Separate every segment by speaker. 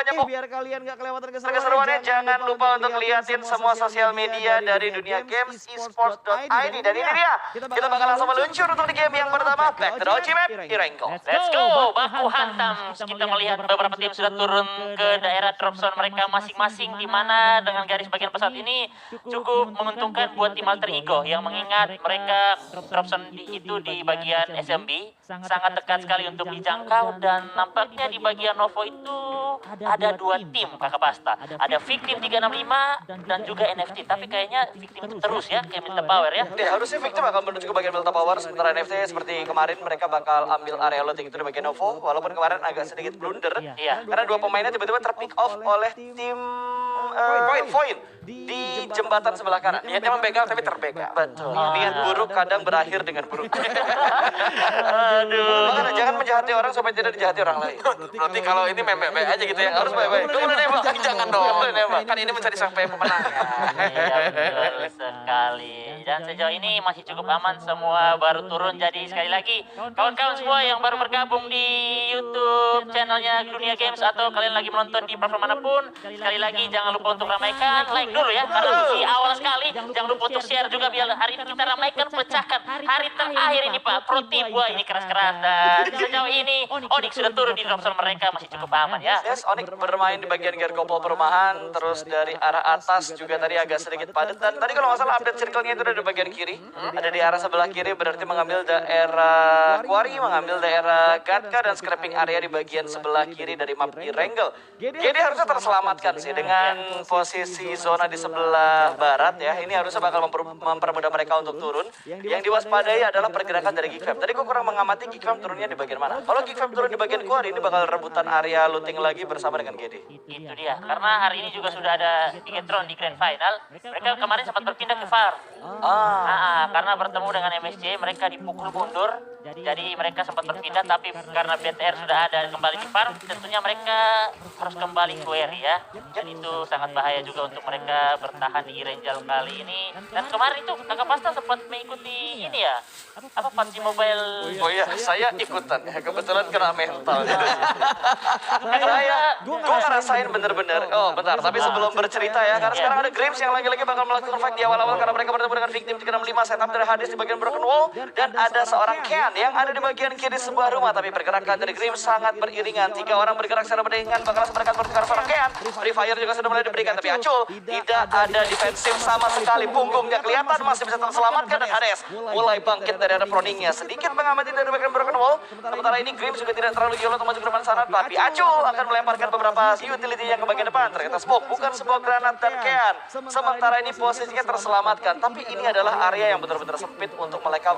Speaker 1: biar kalian nggak kelewatan
Speaker 2: keseruannya. Jangan lupa untuk liatin semua sosial media dari dunia games esports.id. Dan ini dia, kita bakal langsung meluncur untuk di game yang pertama, Back to the OG Map, Erangel.
Speaker 3: Let's go, baku hantam. Kita melihat beberapa tim sudah turun ke daerah drop zone mereka masing-masing, di mana dengan garis bagian pesawat ini cukup menguntungkan buat tim Alter Ego, yang mengingat mereka drop zone itu di bagian SMB sangat dekat sekali untuk dijangkau. Dan nampaknya di bagian Novo itu ada dua tim, Kakak Pasta. Ada Victim 365 dan juga NFT. Tapi kayaknya Victim itu terus ya, kayak Milta Power ya.
Speaker 2: Harusnya Victim akan menuju ke bagian Milta Power, sementara NFT seperti kemarin mereka bakal ambil area looting itu di bagian Novo. Walaupun kemarin agak sedikit blunder, karena dua pemainnya tiba-tiba terpick off oleh tim Point di jembatan sebelah kanan. Niatnya membegal tapi terbegal. Betul. Niat buruk kadang berakhir dengan buruk. Aduh. Makanya jangan menjahati orang supaya tidak dijahati orang lain.
Speaker 4: Berarti kalau ini baik-baik aja gitu ya.
Speaker 2: Harus baik-baik.
Speaker 4: Lu boleh nembak. Jangan dong. Kan ini mencari sampai pemenang.
Speaker 3: Iya, betul sekali. Dan sejauh ini masih cukup aman, semua baru turun. Jadi sekali lagi, kawan-kawan semua yang baru bergabung di YouTube channelnya Dunia Games atau kalian lagi menonton di platform manapun, sekali lagi jangan lupa untuk ramaikan, like dulu ya, karena di awal sekali. Jangan lupa untuk share juga biar hari ini kita ramaikan, pecahkan hari terakhir ini Pak, pro tip. Wah, ini keras-keras. Dan sejauh ini Onyx sudah turun di drop zone mereka, masih cukup aman ya.
Speaker 2: Yes, Onyx bermain di bagian Gergopol perumahan, terus dari arah atas juga tadi agak sedikit padat. Dan tadi kalau nggak salah update circle-nya itu ada di bagian kiri, ada di arah sebelah kiri, berarti mengambil daerah Quarry, mengambil daerah Gatka, dan scrapping area di bagian sebelah kiri dari map Erangel. Jadi harusnya terselamatkan sih dengan posisi zona di sebelah barat ya. Ini harusnya bakal mempermudah mereka untuk turun. Yang diwaspadai adalah pergerakan dari Geekfam. Tadi gue kurang mengamati Geekfam turunnya di bagian mana. Kalau Geekfam turun di bagian Quarry, ini bakal rebutan area looting lagi bersama dengan GD.
Speaker 3: Itu dia, karena hari ini juga sudah ada Tigetron di Grand Final. Mereka kemarin sempat berpindah ke VAR. Karena bertemu dengan MSC, mereka dipukul mundur. Jadi mereka sempat berpindah, tapi karena BTR sudah ada kembali di VAR, tentunya mereka harus kembali ke WR ya. Dan itu sangat bahaya juga untuk mereka bertahan di Erangel kali ini. Dan kemarin itu Kakak Pasta sempat mengikuti ini ya, apa PUBG Mobile.
Speaker 2: Oh iya, saya ikutan ya, kebetulan kena mental. Gue ngerasain bener-bener. Oh bentar, tapi sebelum bercerita ya, karena sekarang ada Grims yang lagi-lagi bakal melakukan fight di awal-awal, karena mereka bertemu dengan Victim 365, setup dari Hades di bagian Broken Wall, dan ada seorang Ken yang ada di bagian kiri sebuah rumah. Tapi pergerakan dari Grims sangat beriringan, 3 orang bergerak secara beriringan, bakal mereka bertukar seorang Ken. Free Fire juga sudah mulai diberikan, tapi Acul tidak ada defensif sama sekali. Punggungnya kelihatan masih bisa terselamatkan, dan Hades mulai bangkit dari arah proningnya, sedikit mengamati dari bagian Broken Wall. Sementara ini Grims juga tidak terlalu jauh untuk maju ke depan sana, tapi Acul akan melemparkan beberapa utility yang ke bagian depan. Ternyata smoke, bukan sebuah granat, dan Ken sementara ini posisinya terselamatkan. Tapi ini adalah area yang benar-benar sempit untuk mereka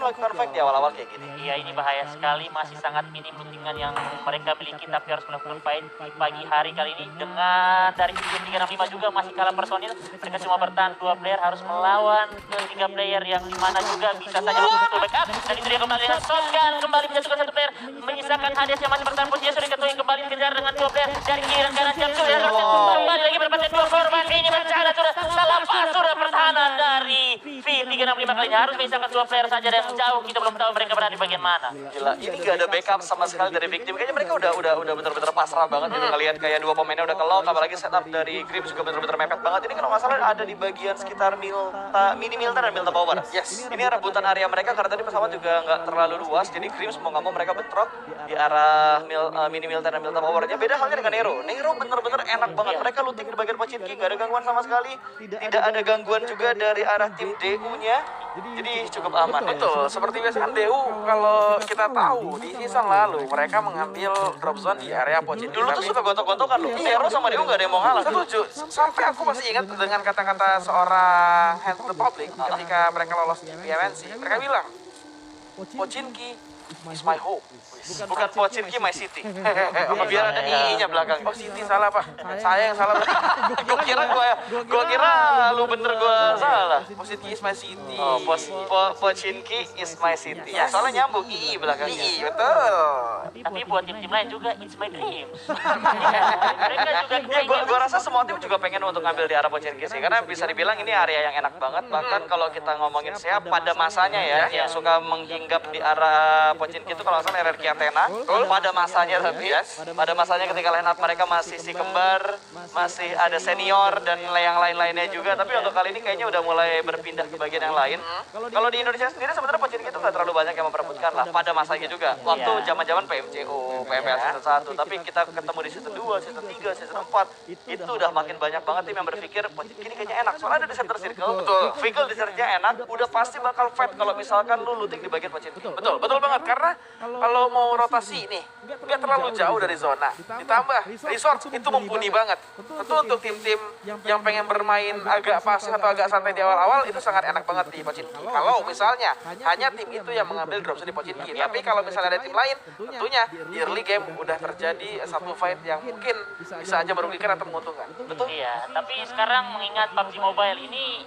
Speaker 2: melakukan fight di awal-awal kayak gini.
Speaker 3: Iya, ini bahaya sekali, masih sangat minim lootingan yang mereka miliki, tapi harus melakukan fight di pagi hari kali ini. Dengan dari Victim 365 juga masih kalah personil, mereka cuma bertahan 2 player, harus melawan ke 3 player yang dimana juga bisa saja untuk backup. Dan itu dia kembali dengan shotgun, kembali menjatuhkan 1 player, menyisakan Hades yang masih bertahan posisinya, sudah diketahui kembali dikejar dengan 2 player dari kiri kanan Jamsul ya. Kembali lagi berpatah 2 korban, ini bercanda sudah salah pas, sudah pertahanan dari V365 kali ini harus menyisakan 2 player saja, dan jauh kita belum tahu mereka berada di bagian mana.
Speaker 2: Gila, ini gak ada backup sama sekali dari Victim. Kayaknya mereka udah bener-bener pasrah banget gitu, ngelihat kayak 2 pemainnya udah ke lock, apalagi setup dari Grims juga bener-bener mepet banget. Ini kalau nggak salah ada di bagian sekitar Mini Milta dan Milta Power. Yes, ini rebutan area mereka karena tadi pesawat juga nggak terlalu luas, jadi Grims mau nggak mau mereka bentrok di arah Mini Milta dan Milta Power-nya. Beda halnya dengan Nero. Nero bener-bener enak banget. Mereka looting di bagian Pochinki, nggak ada gangguan sama sekali. Tidak ada gangguan juga dari arah tim DU-nya. Jadi cukup aman.
Speaker 4: Betul, seperti biasa kan DU kalau kita tahu di season lalu mereka mengambil drop zone di area Pochinki.
Speaker 2: Dulu tuh suka gontok-gontokan loh. Nero sama DU nggak ada yang mau ngalah.
Speaker 4: Setuju. Sampai aku masih ingat dengan kata-kata seorang head to the public ketika mereka lolos di PMNC. Mereka bilang, Pochinki is my home.
Speaker 2: Bukan Pochinki, my city. Biar ada I-nya belakang.
Speaker 4: Oh, City salah, Pak. Saya yang salah.
Speaker 2: Gua kira lu bener, gua salah.
Speaker 4: Pochinki is my city.
Speaker 2: Oh, Pochinki is my city. Ya, soalnya nyambung I belakangnya.
Speaker 4: Iya, betul.
Speaker 3: Tapi buat tim-tim lain juga it's my dreams. Mereka juga
Speaker 2: Gua rasa semua tim juga pengen untuk ngambil di arah Pochinki sih, karena bisa dibilang ini area yang enak banget. Bahkan kalau kita ngomongin siapa pada masanya ya, yang suka menghinggap di arah Pochinki itu kalau nggak salah RRQ Athena. Pada masanya tapi pada masanya ketika line up mereka masih si kembar, masih ada senior dan yang lain-lainnya juga. Tapi untuk kali ini kayaknya udah mulai berpindah ke bagian yang lain. Kalau di Indonesia sendiri sebenarnya Pochinki itu nggak terlalu banyak yang memperebutkan lah pada masanya juga. Waktu zaman-zaman PMCO, PMPL season 1, tapi kita ketemu di season 2, season 3, season 4, itu udah makin banyak banget tim yang berpikir Pochinki ini kayaknya enak. Soalnya ada di center circle, Vigil di center enak, udah pasti bakal fight kalau misalkan lu looting di bagian Pochinki.
Speaker 4: Betul banget, karena kalau mau rotasi nih, nggak terlalu jauh dari zona. Ditambah, resort itu mumpuni banget. Tentu untuk tim-tim yang pengen bermain agak pasif atau agak santai di awal-awal, itu sangat enak banget di Pochinki. Kalau misalnya hanya tim itu yang mengambil dropshot di Pochinki. Tapi kalau misalnya ada tim lain, tentunya di early game udah terjadi satu fight yang mungkin bisa aja merugikan atau menguntungkan.
Speaker 2: Betul?
Speaker 3: Iya, tapi sekarang mengingat PUBG Mobile ini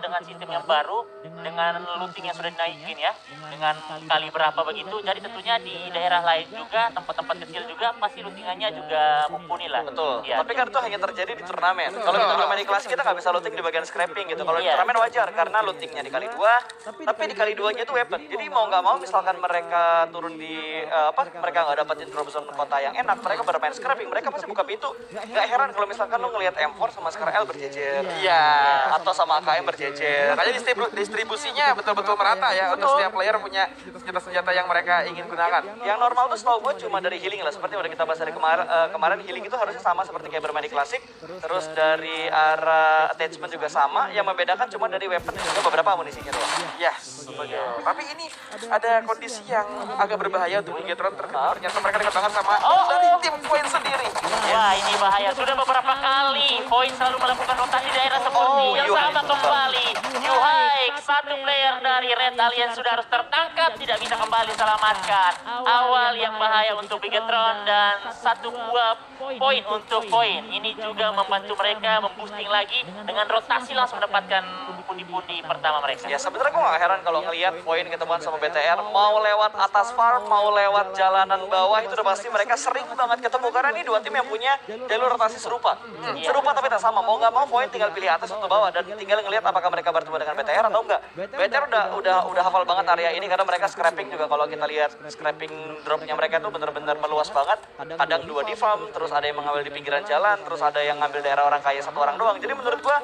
Speaker 3: dengan sistem yang baru, dengan looting yang sudah dinaikin ya, dengan kali berapa begitu, jadi tentunya di daerah lain juga, tempat-tempat kecil juga, pasti lootingannya juga mumpuni lah.
Speaker 2: Betul.
Speaker 3: Ya.
Speaker 2: Tapi kan itu hanya terjadi di turnamen. Kalau kita bermain di kelas kita nggak bisa looting di bagian scrapping gitu. Kalau di turnamen wajar karena lootingnya di kali 2, tapi di kali 2-nya itu weapon. Jadi mau nggak mau misalkan mereka turun di mereka nggak dapetin drop zone kota yang enak, mereka bermain scrapping, mereka pasti buka pintu. Nggak heran kalau misalkan lu ngelihat M4 sama Scar L berjejer.
Speaker 4: Iya.
Speaker 2: Atau sama AKM berjejer.
Speaker 4: Makanya distribusinya betul-betul merata ya untuk setiap player punya senjata-senjata yang mereka ingin gunakan.
Speaker 2: Yang normal tuh setahu gue cuma dari healing lah, seperti yang udah kita bahas dari kemarin healing itu harusnya sama seperti kayak bermain di klasik. Terus dari arah attachment juga sama, yang membedakan cuma dari weapon dan juga beberapa amunisinya doang.
Speaker 4: Yes, tapi ini ada kondisi yang agak berbahaya untuk Bigetron. Ternyata mereka dekat banget sama dari tim Point sendiri.
Speaker 3: Wah, ini bahaya. Sudah beberapa kali Point selalu melakukan rotasi daerah seperti yang sama kembali. Yuhaik, satu player dari Red Alliance sudah harus tertangkap, tidak bisa kembali selamatkan. Awal yang bahaya untuk Bigetron dan satu buah poin untuk Point. Ini juga membantu mereka memboosting lagi dengan rotasi langsung mendapatkan pundi-pundi pertama mereka.
Speaker 2: Ya sebenarnya gue gak heran kalau ngelihat Point ketemuan sama BTR, mau lewat atas farm, mau lewat jalanan bawah, itu udah pasti mereka sering banget ketemu karena ini dua tim yang punya jalur rotasi serupa. Serupa tapi tak sama. Mau nggak mau Point tinggal pilih atas atau bawah dan tinggal ngelihat apakah mereka bertemu dengan BTR atau enggak. BTR udah hafal banget area ini karena mereka scrapping juga. Kalau kita lihat scrapping dropnya mereka tuh bener-bener meluas banget. Kadang dua di farm, terus ada yang mengambil di pinggiran jalan, terus ada yang ngambil daerah orang kaya satu orang doang. Jadi menurut gua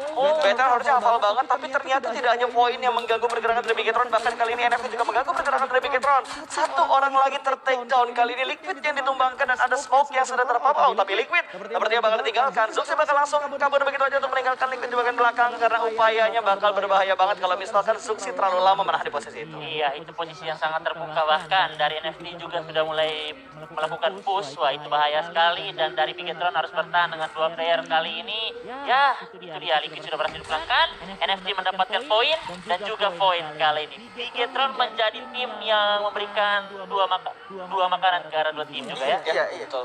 Speaker 2: BTR harusnya hafal banget, tapi ternyata tidak hanya Point yang mengganggu pergerakan dari Bigetron, bahkan kali ini NFT juga mengganggu pergerakan dari Bigetron. Satu orang lagi ter-take down, kali ini Liquid yang ditumbangkan dan ada smoke yang sudah terpop out, tapi Liquid sepertinya bakal ditinggalkan. Zuxi bakal langsung kabur begitu aja untuk meninggalkan Liquid di bagian belakang karena upayanya bakal berbahaya banget kalau misalkan Zuxi terlalu lama menahan di posisi itu.
Speaker 3: Iya, itu posisi yang sangat terbuka, bahkan dari NFT juga sudah mulai melakukan push. Wah, itu bahaya sekali, dan dari Bigetron harus bertahan dengan dua player kali ini. Ya, itu dia, Liquid sudah berhasil dipulangkan, NFT mendapatkan poin dan juga poin kali ini. Bigetron menjadi tim yang memberikan dua makanan ke arah dua tim juga ya.
Speaker 4: Iya, betul.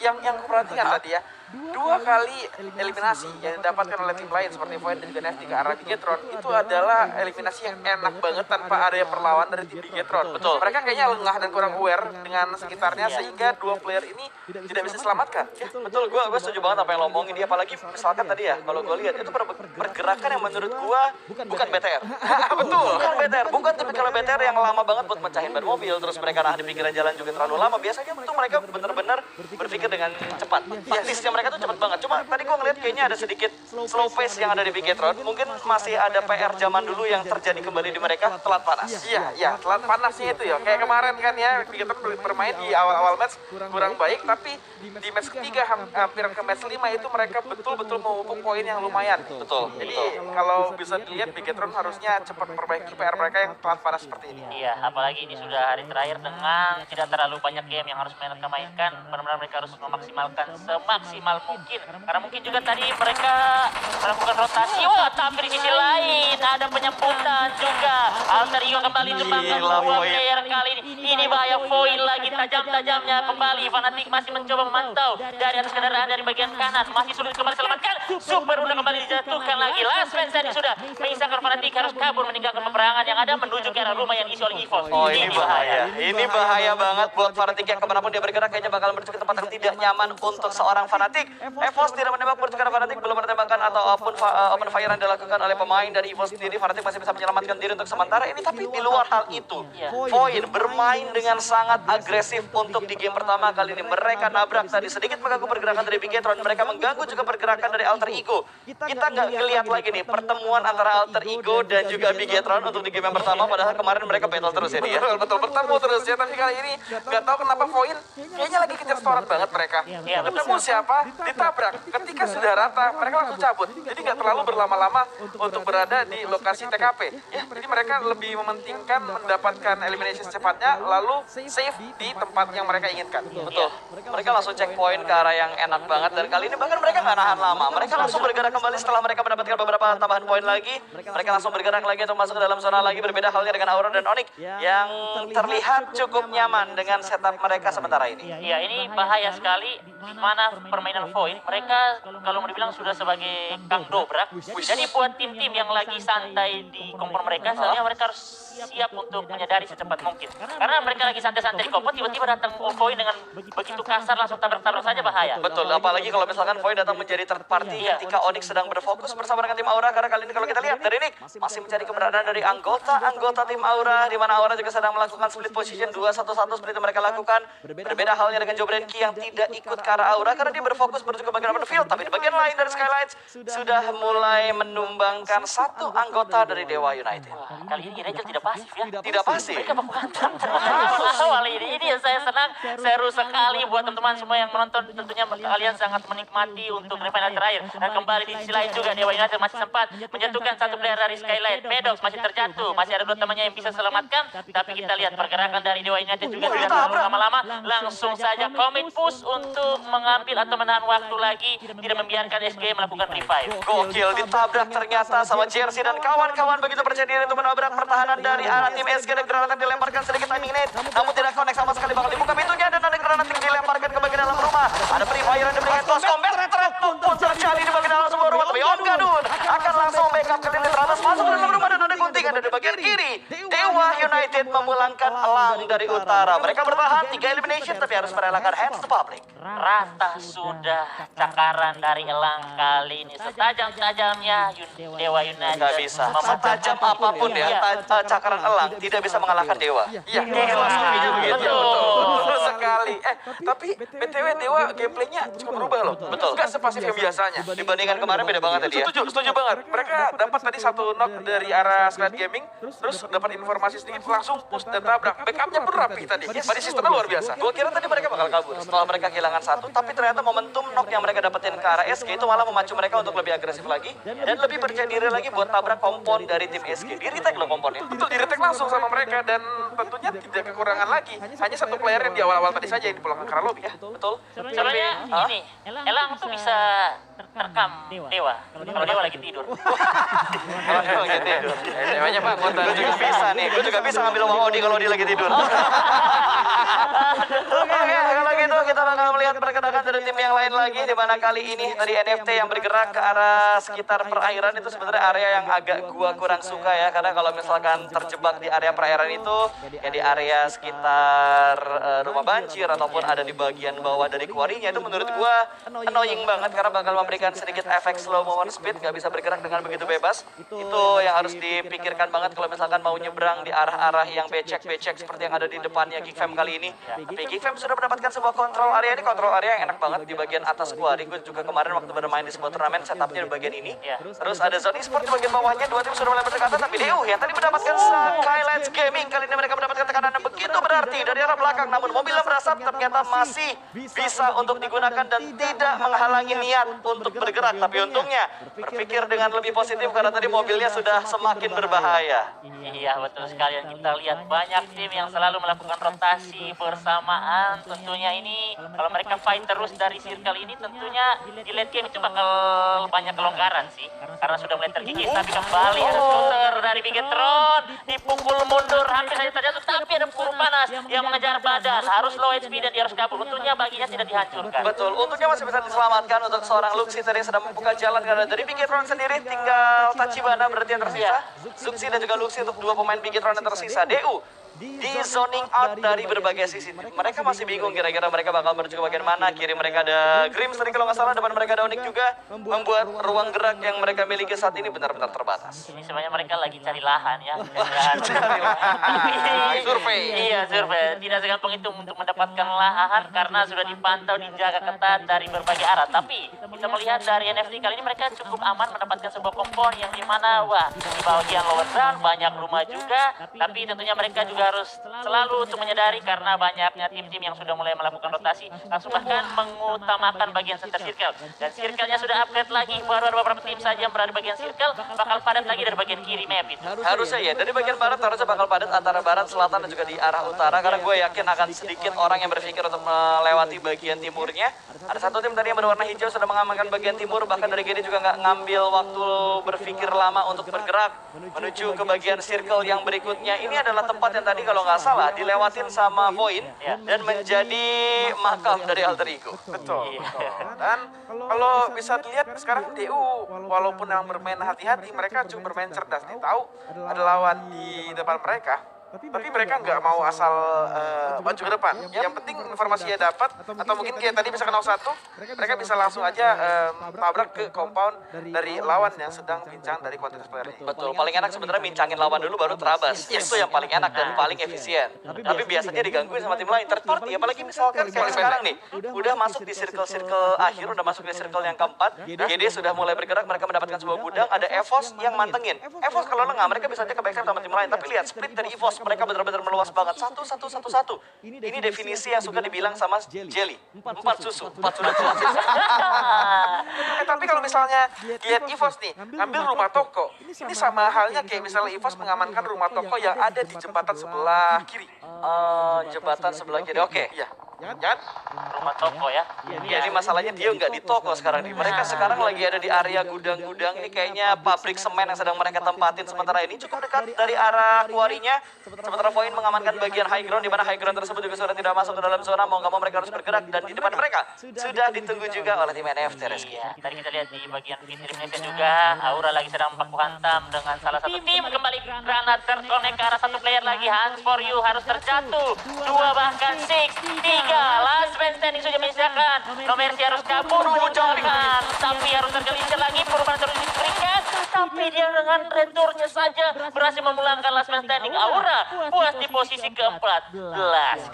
Speaker 4: Yang kuperhatikan tadi ya, 2 kali eliminasi yang didapatkan oleh tim lain seperti Void dan juga NFT ke arah Bigetron itu adalah eliminasi yang enak banget tanpa ada yang perlawan dari tim Bigetron. Betul. Mereka kayaknya lengah dan kurang aware dengan sekitarnya sehingga dua player ini tidak bisa diselamatkan.
Speaker 2: Ya, betul, gue setuju banget apa yang lo omongin dia, apalagi misalkan tadi ya, kalau gue lihat itu pergerakan yang menurut gue bukan BTR. Betul. Bukan BTR, bukan tipikal BTR yang lama banget buat mecahin ban mobil, terus mereka nahan di pinggiran jalan juga terlalu lama. Biasanya tuh mereka bener-bener berpikir dengan cepat. Taktisnya mereka tuh cepat banget. Cuma tadi gue ngeliat kayaknya ada sedikit slow pace yang ada di Bigetron. Mungkin masih ada PR zaman dulu yang terjadi kembali di mereka, telat panas.
Speaker 4: Iya, telat panasnya itu ya. Kayak kemarin kan ya, Bigetron bermain di awal-awal match kurang baik, tapi di match ketiga hampir ke match 5 itu mereka betul-betul memupuk poin yang lumayan.
Speaker 2: Betul.
Speaker 4: Jadi kalau bisa dilihat Bigetron harusnya cepat perbaiki PR mereka yang telat panas seperti ini.
Speaker 3: Iya, apalagi ini sudah hari terakhir dengan tidak terlalu banyak game yang harus mereka mainkan. Benar-benar mereka harus memaksimalkan semaksimal mungkin. Karena mungkin juga tadi mereka melakukan rotasi. Wah, tapi di sisi lain ada penyambutan juga. Alter Ego kembali ditumbangkan dua player kali ini. Ini bahaya, Void lagi tajam-tajamnya kembali. Fanatic masih mencoba memantau dari atas kendaraan dari bagian kanan. Masih sulit kembali selamatkan. Super udah kembali dijatuhkan lagi. Last man tadi sudah mengisahkan Fanatic Fanatic harus kabur meninggalkan peperangan yang ada menuju ke arah rumah yang diisi oleh EVOS.
Speaker 2: Oh, ini bahaya. Ini bahaya banget buat Fanatic yang kemanapun dia bergerak kayaknya bakal menuju ke tempat yang tidak nyaman untuk seorang Fanatic. EVOS tidak menembak menuju ke arah Fanatic, belum ada tembakan atau open fire yang dilakukan oleh pemain dari EVOS sendiri. Fanatic masih bisa menyelamatkan diri untuk sementara ini, tapi di luar hal itu, Void bermain dengan sangat agresif untuk di game pertama kali ini. Mereka nabrak tadi, sedikit mengganggu pergerakan dari Bigetron, mereka mengganggu juga pergerakan dari Alter Ego. Kita nggak ngeliat lagi nih pertemuan antara Alter Ego dan juga Bigetron untuk di game yang pertama, padahal kemarin mereka battle terus ya dia.
Speaker 4: Betul, bertemu terus ya, tapi kali ini nggak tahu kenapa Void kayaknya lagi kejar storat banget mereka. Ketemu siapa, ditabrak. Ketika sudah rata, mereka langsung cabut. Jadi nggak terlalu berlama-lama untuk berada di lokasi TKP. Ya, jadi mereka lebih mementingkan mendapatkan elimination secepatnya, lalu save di tempat yang mereka inginkan.
Speaker 2: Betul. Mereka langsung checkpoint ke arah yang enak banget, dan kali ini bahkan mereka nggak nahan lama. Mereka langsung bergerak kembali setelah mereka mendapatkan beberapa tambahan poin lagi. Mereka langsung bergerak lagi untuk masuk ke dalam zona lagi. Berbeda halnya dengan Aura dan Onyx yang terlihat cukup nyaman dengan setup mereka sementara ini.
Speaker 3: Iya, ini bahaya sekali di mana permainan Void. Mereka kalau mau dibilang sudah sebagai kang dobrak. Jadi buat tim-tim yang lagi santai di kompor mereka, sebenarnya mereka harus siap untuk menyadari secepat mungkin. Karena mereka lagi santai-santai di kompor, tiba-tiba datang Void dengan begitu kasar langsung tabrak-tabrak saja, bahaya.
Speaker 2: Betul, apalagi kalau misalkan Void datang menjadi third party ketika Onyx sedang berfokus bersama dengan tim Aura. Karena kali ini kalau kita lihat dari Nick masih mencari keberadaan dari anggota tim Aura, di mana Aura juga sedang melakukan split position 2-1-1 seperti itu mereka lakukan. Berbeda halnya dengan Jobrenki yang tidak ikut ke arah Aura karena dia berfokus menuju ke bagian battlefield, tapi di bagian lain dari Skylights sudah mulai menumbangkan satu anggota dari Dewa United.
Speaker 3: Kali ini Rachel tidak pasif ya.
Speaker 2: Tidak pasif.
Speaker 3: Mereka baku hantam terus awal ini yang saya senang, seru sekali buat teman-teman semua yang menonton. Tentunya kalian sangat menikmati untuk final terakhir. Dan kembali di sisi lain juga Dewa United masih sempat menjatuhkan satu player dari Skylight. Medox masih terjatuh, masih ada dua temannya yang bisa selamatkan. Tapi kita lihat pergerakan dari Dewa United juga tidak terlalu lama-lama. Langsung saja commit push untuk mengambil atau menahan waktu lagi, tidak membiarkan SG melakukan revive.
Speaker 2: Gokil, ditabrak ternyata sama Jersey dan kawan-kawan begitu percaya diri untuk menabrak pertahanan dari arah tim SG, dan granat dilemparkan sedikit timing net, namun tidak connect sama sekali. Bakal dibuka pintunya dan ada granat yang dilemparkan ke bagian dalam rumah. Ada free fire yang diberikan close combat, pun terjadi di bagian dalam sebuah rumah, tapi Om Gadun akan langsung backup kali ini. Teratas masuk ke dalam rumah dan ada gunting ada di bagian kiri. Dewa United memulangkan elang dari utara. Mereka bertahan 3 elimination tapi harus merelakan hands to public.
Speaker 3: Rata sudah cakaran dari elang kali ini. Setajam-tajamnya Dewa United.
Speaker 2: Nggak bisa. Setajam apapun ya, cakaran elang tidak bisa mengalahkan Dewa.
Speaker 4: Iya, filosofinya begitu. Betul sekali. Tapi BTW Dewa gameplaynya cukup berubah loh.
Speaker 2: Betul.
Speaker 4: Nggak sepasif yang biasanya.
Speaker 2: Dibandingkan kemarin beda banget tadi ya.
Speaker 4: Setuju banget. Mereka dapat tadi satu knock dari arah Skylight Gaming, terus dapat informasi sedikit langsung push dan tabrak. Backupnya pun rapi tadi. Body sistemnya luar biasa.
Speaker 2: Gue kira tadi mereka bakal kabur setelah mereka kehilangan satu, tapi ternyata momentum knock yang mereka dapetin ke arah SG itu malah memacu mereka untuk lebih agresif lagi dan lebih percaya diri lagi buat tabrak kompon dari tim SG. Di retake loh komponnya.
Speaker 4: Betul, di retake langsung sama mereka dan tentunya tidak kekurangan lagi. Hanya satu player yang di awal-awal tadi saja yang dipulangkan ke arah lobby ya.
Speaker 2: Betul.
Speaker 3: Sebenarnya ini, elang tuh bisa terekam Dewa. Kalau Dewa lagi tidur.
Speaker 2: Kalau gitu ya.
Speaker 4: Dewanya bangun tadi.
Speaker 2: Gue juga bisa nih, gue juga bisa ngambil uang Odi kalau dia lagi tidur. Oke, kalau gitu kita bakal melihat pergerakan dari tim yang lain lagi, di mana kali ini dari NFT yang bergerak ke arah sekitar perairan itu sebenarnya area yang agak gua kurang suka ya, karena kalau misalkan terjebak di area perairan itu ya di area sekitar rumah banjir ataupun ada di bagian bawah dari kuarinya, itu menurut gua annoying banget karena bakal memberikan sedikit efek slow motion speed, nggak bisa bergerak dengan begitu bebas. Itu yang harus dipikirkan banget kalau misalkan mau nyebrang di arah-arah yang becek-becek seperti yang ada di depannya Geekfam kali ini. Tapi Geekfam sudah mendapatkan sebuah kontrol area, ini kontrol area yang enak banget di bagian atas kuari. Gue juga kemarin waktu bermain di sebuah turnamen setupnya di bagian ini. Terus ada zone e-sport di bagian bawahnya, dua tim sudah mulai berdekatan, tapi Dew yang tadi mendapatkan Skylights Gaming kali ini mereka mendapatkan tekanan yang begitu berarti dari arah belakang, namun mobil yang merasap ternyata masih bisa untuk digunakan dan tidak menghalangi niat untuk bergerak. Tapi untungnya berpikir dengan lebih positif karena tadi mobilnya sudah semakin berbahaya.
Speaker 3: Iya betul sekali, yang kita lihat banyak tim yang selalu melakukan rotasi bersamaan. Tentunya ini ini kalau mereka fight terus dari circle ini tentunya di late game itu bakal banyak kelonggaran sih. Karena sudah mulai tergigit, tapi kembali ada shooter dari Bigetron. Dipukul mundur, hampir saja terjatuh, tapi ada peluru panas yang mengejar badan. Harus low HP dan dia harus kabur. Untungnya baginya tidak dihancurkan.
Speaker 2: Betul, untungnya masih bisa diselamatkan untuk seorang Luxi tadi yang sedang membuka jalan karena dari Bigetron sendiri tinggal Tachibana berarti yang tersisa. Zuxi dan juga Luxi untuk dua pemain Bigetron yang tersisa. DU di zoning out dari berbagai sisi. Mereka masih bingung kira-kira mereka bakal menuju ke bagian mana. Kiri mereka ada Grims tadi kalau nggak salah, depan mereka ada Onyx juga. Membuat ruang gerak yang mereka miliki saat ini benar-benar terbatas.
Speaker 3: Ini sebenarnya mereka lagi cari lahan ya.
Speaker 4: Survei.
Speaker 3: Iya, survei. Tidak segampang itu untuk mendapatkan lahan karena sudah dipantau, dijaga ketat dari berbagai arah. Tapi kita melihat dari NFT kali ini mereka cukup aman mendapatkan sebuah kompon yang dimana wah di bagian lower ground banyak rumah juga. Tapi tentunya mereka juga harus selalu untuk menyadari karena banyaknya tim-tim yang sudah mulai melakukan rotasi, langsung bahkan mengutamakan bagian center circle. Dan circle-nya sudah upgrade lagi, baru ada beberapa tim saja yang berada di bagian circle, bakal padat lagi dari bagian kiri map itu.
Speaker 2: Harusnya ya, dari bagian barat harusnya bakal padat antara barat, selatan dan juga di arah utara. Karena gue yakin akan sedikit orang yang berpikir untuk melewati bagian timurnya. Ada satu tim tadi yang berwarna hijau sudah mengamankan bagian timur, bahkan dari GD juga nggak ngambil waktu berpikir lama untuk bergerak menuju ke bagian circle yang berikutnya. Ini adalah tempat yang tadi kalau nggak salah dilewatin sama Void dan menjadi makam dari alter ego.
Speaker 4: Betul. Dan kalau bisa dilihat sekarang DU walaupun yang bermain hati-hati, mereka cuma bermain cerdas nih. Tahu ada lawan di depan mereka, tapi mereka nggak mau asal maju ke depan. Yang penting informasinya dapat, atau mungkin kayak tadi bisa kenal satu, mereka bisa langsung aja tabrak ke compound dari lawan yang sedang bincang dari kuantitas player ini.
Speaker 2: Betul, paling enak sebenarnya mincangin lawan dulu baru terabas. Itu yang paling enak dan paling efisien. Tapi biasanya digangguin sama tim lain, third party. Apalagi misalkan kayak sekarang nih, udah masuk di circle-circle akhir, udah masuk di circle yang keempat. GD sudah mulai bergerak, mereka mendapatkan sebuah gudang, ada EVOS yang mantengin. EVOS kalau lengah, mereka bisa aja ke backstab sama tim lain. Tapi lihat, split dari EVOS, mereka benar-benar meluas banget. Satu. Ini definisi yang suka dibilang sama Jelly. 4 susu, 4 sudah jelas.
Speaker 4: Tapi kalau misalnya lihat EVOS nih, ngambil rumah toko, ini sama halnya kayak misalnya EVOS mengamankan rumah toko yang ada di jembatan sebelah kiri.
Speaker 2: Jembatan sebelah kiri, oke.
Speaker 4: Iya. Jangan.
Speaker 3: Rumah toko ya.
Speaker 2: Ya, ini masalahnya dia nggak di toko sekarang nih. Mereka sekarang lagi ada di area gudang-gudang. Ini kayaknya pabrik semen yang sedang mereka tempatin sementara ini cukup dekat dari arah kuarinya. Sementara Void mengamankan bagian high ground, di mana high ground tersebut juga sudah tidak masuk ke dalam zona. Mau nggak mau mereka harus bergerak, dan di depan mereka sudah ditunggu juga oleh tim NFT Reski.
Speaker 3: Iya, tadi kita lihat di bagian pinggir Indonesia juga, Aura lagi sedang baku hantam dengan salah satu tim. Kembali granat terkonek ke arah satu player lagi. Hands for you harus terjatuh. 2 bahkan 6-3. Last man standing sudah menyisakan. Nomersi harus kabur menjauhkan, tapi harus tergelincir lagi. Perubahan terus diberikan, tapi dia dengan returnya saja berhasil memulangkan last man standing. Aura puas di posisi ke-14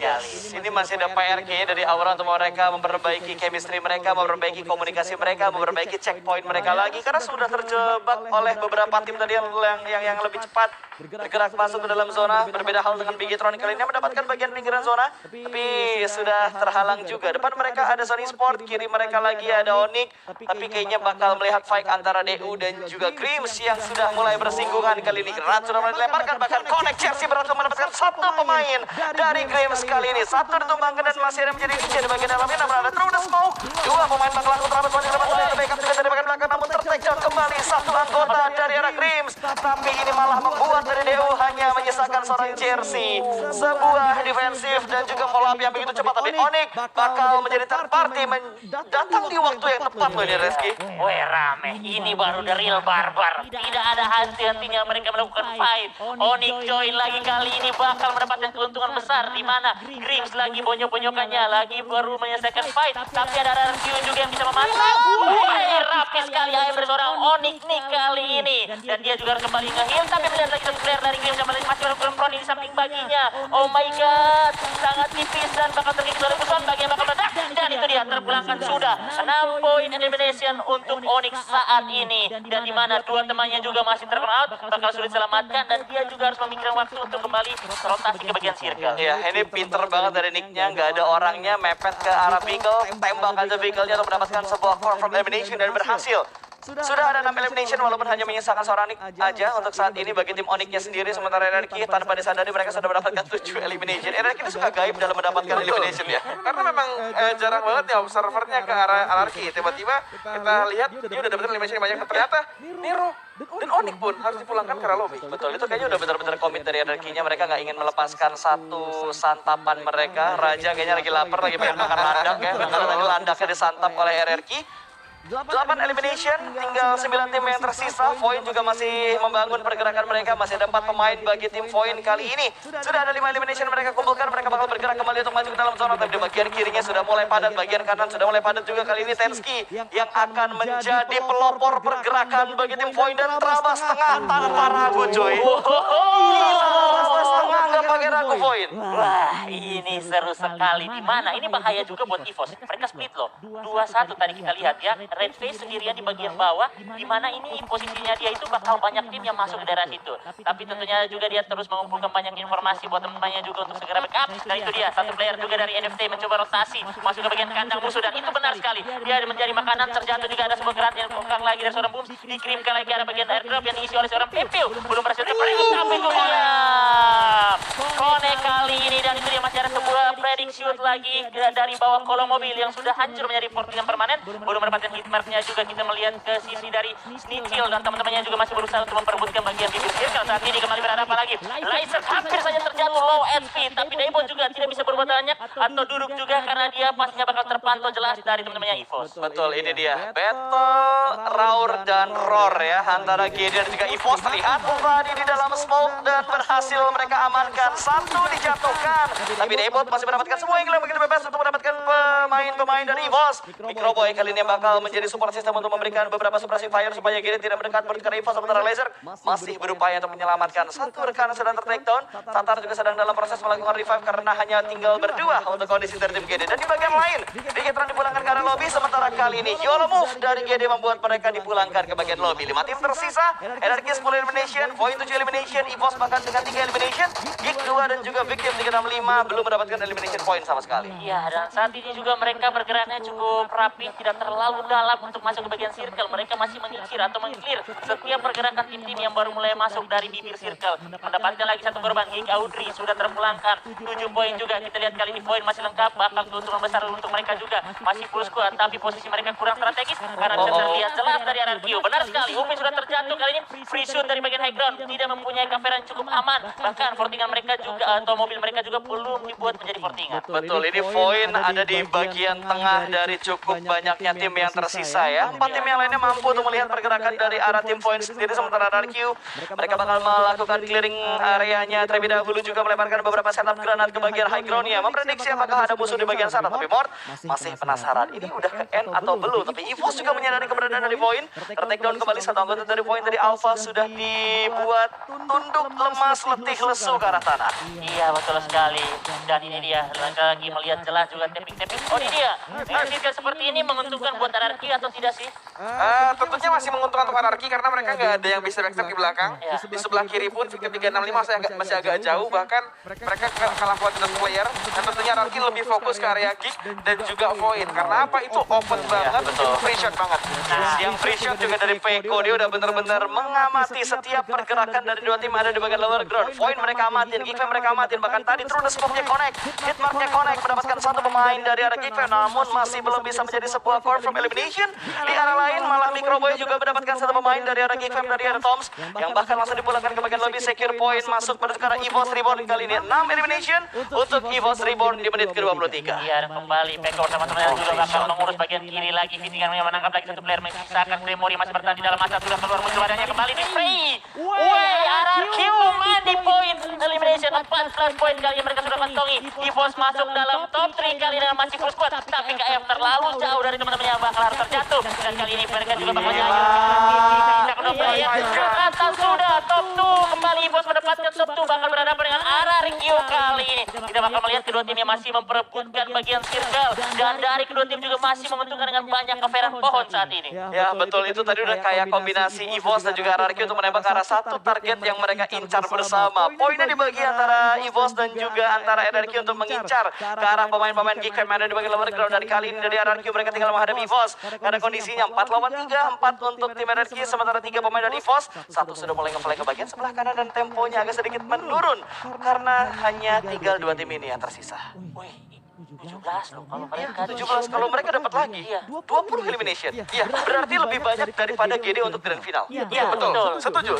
Speaker 3: kali.
Speaker 2: Ini masih ada PR kayaknya dari Aura untuk mereka memperbaiki chemistry mereka, memperbaiki komunikasi mereka, memperbaiki checkpoint mereka lagi, karena sudah terjebak oleh beberapa tim tadi yang lebih cepat bergerak masuk ke dalam zona. Berbeda hal dengan Bigetron kali ini mendapatkan bagian pinggiran zona, tapi sudah terhalang juga. Depan mereka ada Sony Sport, kiri mereka lagi ada Onyx, tapi kayaknya bakal melihat fight antara DU dan juga Grims yang sudah mulai bersinggungan kali ini. Granat sudah mulai dilemparkan, bahkan Connect Jersey berhasil mendapatkan satu pemain dari Grims kali ini. Satu ditumbangkan dan masih ada menjadi kunci di bagian dalamnya, namun ada through the smoke. 2 pemain bakal langsung terabas masih dapat menjadi backup juga dari bagian belakang, namun tertakedown kembali satu anggota dari arah Grims. Tapi ini malah membuat dari DU hanya menyisakan seorang Jersey. Sebuah defensif dan juga follow up yang begitu cepat, tapi Onyx bakal menjadi third party datang di waktu yang tepat loh ini Reski.
Speaker 3: Weh rame, ini baru the real barbar. Tidak ada henti-hentinya mereka melakukan fight. Onyx join lagi kali ini bakal mendapatkan keuntungan besar, di mana Grims lagi bonyok-bonyokannya, lagi baru menyelesaikan fight. Tapi ada RQ juga yang bisa memantau. Weh rapi sekali ayam dari seorang Onyx nih kali ini. Dan dia juga harus kembali nge-heal, tapi melihat lagi satu player dari Grims yang masih melakukan front di samping baginya. Oh my god, sangat tipis dan bakal terkikis oleh musuh bagian bakal meledak. Dan itu dia terpulangkan sudah 6 poin elimination untuk Onyx saat ini, dan di mana 2 temannya juga masih terkena out, bakal sulit selamatkan, dan dia juga harus memikirkan waktu untuk kembali rotasi ke bagian circle.
Speaker 2: Ya, ini pinter banget dari Nicknya, nggak ada orangnya, mepet ke arah Beagle, tembak aja Beagle-nya untuk mendapatkan sebuah confirm elimination dan berhasil Sudah ada 6 elimination walaupun hanya menyisakan seorang Nick aja untuk saat ini bagi tim Onyx-nya sendiri. Sementara RRQ tanpa disadari mereka sudah mendapatkan 7 elimination. RRQ ini suka gaib dalam mendapatkan elimination ya.
Speaker 4: Karena memang jarang banget ya observernya ke arah Anarchy. Tiba-tiba kita lihat dia udah dapetin elimination yang banyak. Ternyata Nero dan Onyx pun harus dipulangkan ke arah lobby.
Speaker 2: Betul, itu kayaknya udah benar-benar komit dari RRQ-nya. Mereka nggak ingin melepaskan satu santapan mereka. Raja kayaknya lagi lapar, lagi pengen makan landak ya. Karena tadi landaknya disantap oleh RRQ. 8 elimination, tinggal 9 tim yang tersisa. Void juga masih membangun pergerakan mereka. Masih ada 4 pemain bagi tim Void kali ini. Sudah ada 5 elimination mereka kumpulkan. Mereka bakal bergerak kembali untuk maju ke dalam zona. Tapi di bagian kirinya sudah mulai padat. Bagian kanan sudah mulai padat juga kali ini. Tenski yang akan menjadi pelopor pergerakan bagi tim Void. Dan Trabas tengah tanpa ragu cuy. Trabas tengah nggak pakai ragu Void.
Speaker 3: Wah, ini seru sekali. Di mana? Ini bahaya juga buat EVOS. Mereka split loh. 2-1 tadi kita lihat ya. Red Face sendirian di bagian bawah, di mana ini posisinya dia itu bakal banyak tim yang masuk ke daerah situ. Tapi tentunya juga dia terus mengumpulkan banyak informasi buat teman-temannya juga untuk segera backup. Dan itu dia, satu player juga dari NFT mencoba rotasi masuk ke bagian kandang musuh. Dan itu benar sekali. Dia mencari makanan, terjatuh juga ada sebuah granat yang bukan lagi dari seorang Boom. Dikirimkan lagi ada bagian airdrop yang diisi oleh seorang Pepew. Belum berhasil terperingkat, tapi itu dia. Connect kali ini, dan itu dia masih ada sebuah prediksi lagi dari bawah kolom mobil yang sudah hancur menjadi portingan permanen. Belum mendapatkan hitmarknya juga. Kita melihat ke sisi dari Snitchil dan teman-temannya juga masih berusaha untuk memperebutkan bagian bibir circle. Saat ini kembali berhadapan lagi. Laser hampir saja terjatuh low HP, tapi Daebon juga tidak bisa berbuat banyak atau duduk juga karena dia pastinya bakal terpantau jelas dari teman-temannya EVOS.
Speaker 2: Betul, ini dia battle Roar dan Roar ya antara Gideon dan juga EVOS. Terlihat tadi di dalam smoke dan berhasil mereka amankan. Satu dijatuhkan, tapi Daebon masih mendapatkan semua yang begitu bebas untuk mendapatkan pemain-pemain dari EVOS. Microboy kali ini bakal menjadi support system untuk memberikan beberapa suppressive fire supaya Gideon tidak mendekat ke EVOS. Sementara Laser masih berupaya untuk menyelamatkan satu rekan sedang ter-take down. Tatar juga sedang dalam proses melakukan revive karena hanya tinggal berdua untuk kondisi dari tim GD. Dan di bagian lain, Digitron dipulangkan ke arah lobby. Sementara kali ini YOLO move dari GD membuat mereka dipulangkan ke bagian lobby. 5 tim tersisa, NRQ 10 elimination, Void 7 elimination, EVOS bahkan dengan 3 elimination, Geek 2 dan juga Victim 365 belum mendapatkan elimination point sama sekali.
Speaker 3: Iya, dan saat ini juga mereka bergeraknya cukup rapi, tidak terlalu dalam untuk masuk ke bagian circle. Mereka masih menyisir atau meng-clear setiap pergerakan tim-tim yang baru mulai masuk dari bibir circle. Mendapatkan lagi satu korban, Geek Audrey sudah terpulangkan. 7 poin juga, kita lihat kali ini poin masih lengkap. Bakal keuntungan besar untuk mereka juga. Masih full squad, tapi posisi mereka kurang strategis karena bisa terlihat jelas dari RRQ. Benar sekali, Upin sudah terjatuh kali ini. Free shoot dari bagian high ground, tidak mempunyai cover yang cukup aman. Bahkan fortingan mereka juga atau mobil mereka juga belum dibuat menjadi fortingan.
Speaker 2: Betul, ini Void ada di bagian tengah dari cukup banyaknya tim yang tersisa ya. 4 tim yang lainnya mampu untuk melihat pergerakan dari arah tim Void sendiri. Sementara RRQ mereka bakal melakukan clearing areanya terlebih dahulu, juga melemparkan beberapa setup granat ke bagian high groundnya. Memprediksi apakah ada musuh di bagian sana, tapi Mort masih penasaran ini udah ke end atau belum. Tapi EVOS juga menyadari keberadaan dari Void. Ter-take down kembali satu anggota dari Void. Dari Alpha sudah dibuat tunduk lemas, letih, lesu ke arah tanah.
Speaker 3: Iya, betul sekali. Dan ini dia, lagi melihat jelas juga tapping-tapping. Oh, ini dia. Jika seperti ini menguntungkan buat RRQ atau tidak sih?
Speaker 4: Tentunya masih menguntungkan untuk Anarchy karena mereka nggak ada yang bisa backstep di belakang. Di sebelah kiri pun Victim 365 masih agak jauh, bahkan mereka kalah kuat dengan player. Dan tentunya Anarchy lebih fokus ke area Geek dan juga Void. Karena apa? Itu open banget,
Speaker 2: betul.
Speaker 4: free shot banget.
Speaker 2: Yang free shot juga dari Peko, dia udah benar-benar mengamati setiap pergerakan dari dua tim ada di bagian lower ground. Void mereka amatin, Geek mereka amatin, bahkan tadi through the smoke-nya connect, hitmarknya connect, mendapatkan satu pemain dari arah Geek, namun masih belum bisa menjadi sebuah confirm elimination. Di arah lain malah Microboy juga mendapatkan satu pemain dari arah Geek dari arah Toms yang bahkan langsung dipulangkan ke bagian lobby. Secure point masuk pada sekarang EVOS Reborn kali ini 6 elimination untuk EVOS Reborn di menit ke-23.
Speaker 3: Iya, dan kembali Peko bersama temannya juga bakal mengurus bagian kiri lagi. Fittingan yang menangkap lagi satu player, menyisakan Gremory masih bertahan di dalam masa, sudah keluar muncul badannya kembali di free. RRQ mandi point elimination 14 poin kali ini mereka sudah kantongi. EVOS masuk dalam top 3 kali ini masih full squad, tapi KF terlalu jauh dari teman-temannya, bakal harus terjatuh. Dan kali ini mereka juga bakal menjadi kedua player. Dan sudah top 2 kembali EVOS mendapatkan top 2 bakal berhadapan dengan RRQ kali ini. Kita bakal melihat kedua tim yang masih memperebutkan bagian circle dan dari kedua tim juga masih menguntungkan dengan banyak coveran pohon saat ini.
Speaker 2: Ya betul, itu tadi udah kayak kombinasi EVOS dan juga RRQ untuk menembak ke arah satu target yang mereka incar bersama. Poinnya dibagi antara EVOS dan juga antara RRQ untuk mengincar ke arah pemain-pemain Geekfam yang ada di bagian lower ground. Dari kali ini dari RRQ mereka tinggal menghadapi EVOS karena kondisinya 4 lawan 3, 4 untuk tim RRQ sementara 3 pemain dari EVOS. Satu sudah mulai nge-play ke bagian sebelah kanan dan temponya agak sedikit menurun karena hanya tinggal 2 tim ini yang tersisa.
Speaker 3: Wih, 17 loh kalau mereka.
Speaker 2: 17 kalau mereka dapat lagi.
Speaker 3: Iya.
Speaker 2: 20 elimination. Iya, berarti lebih banyak daripada GD untuk grand final.
Speaker 3: Iya,
Speaker 4: Betul,
Speaker 3: betul.
Speaker 4: setuju.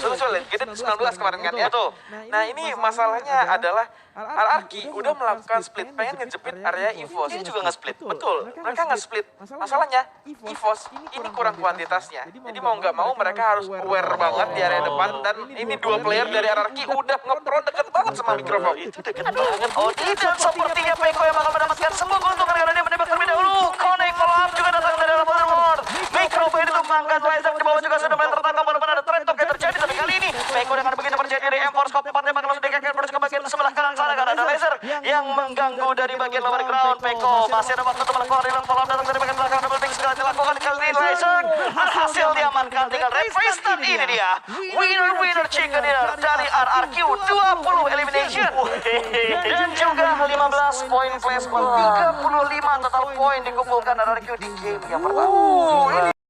Speaker 4: Kita 19 kemarin kan ya.
Speaker 2: Betul.
Speaker 4: Nah ini masalahnya adalah RRQ udah melakukan split, pengen ngejepit area EVOS.
Speaker 2: Ini juga nge-split.
Speaker 4: Betul, mereka nge-split. Masalahnya EVOS ini kurang kuantitasnya. Jadi mau nggak mau mereka harus aware banget di area depan. Dan ini 2 player dari RRQ udah nge-pro deket banget sama mikrofon.
Speaker 2: Itu deket banget. Oh, dan sepertinya Peko yang bakal mendapatkan sebuah keuntungan karena dia menembak terlebih dahulu. Connect follow up juga datang dari arah Motherboard. Mikrofon ditumbangkan, Laser di bawah juga sudah mulai tertangkap. Benar-benar ada trend talk yang terjadi. Tapi kali ini Peko dengan begitu percaya diri M4 Scope 4 tembakan langsung dikekek menuju ke bagian sebelah kanan sana karena ada Laser yang mengganggu dari bagian lower ground. Peko masih ada waktu untuk melakukan reload follow up datang dari bagian belakang. Double pick segala dilakukan kali ini. Laser berhasil diamankan. Tinggal Red Face dan ini dia winner chicken dinner dari RRQ 20 elimination dan juga 15 poin placement, 35 total poin dikumpulkan RRQ di game yang pertama.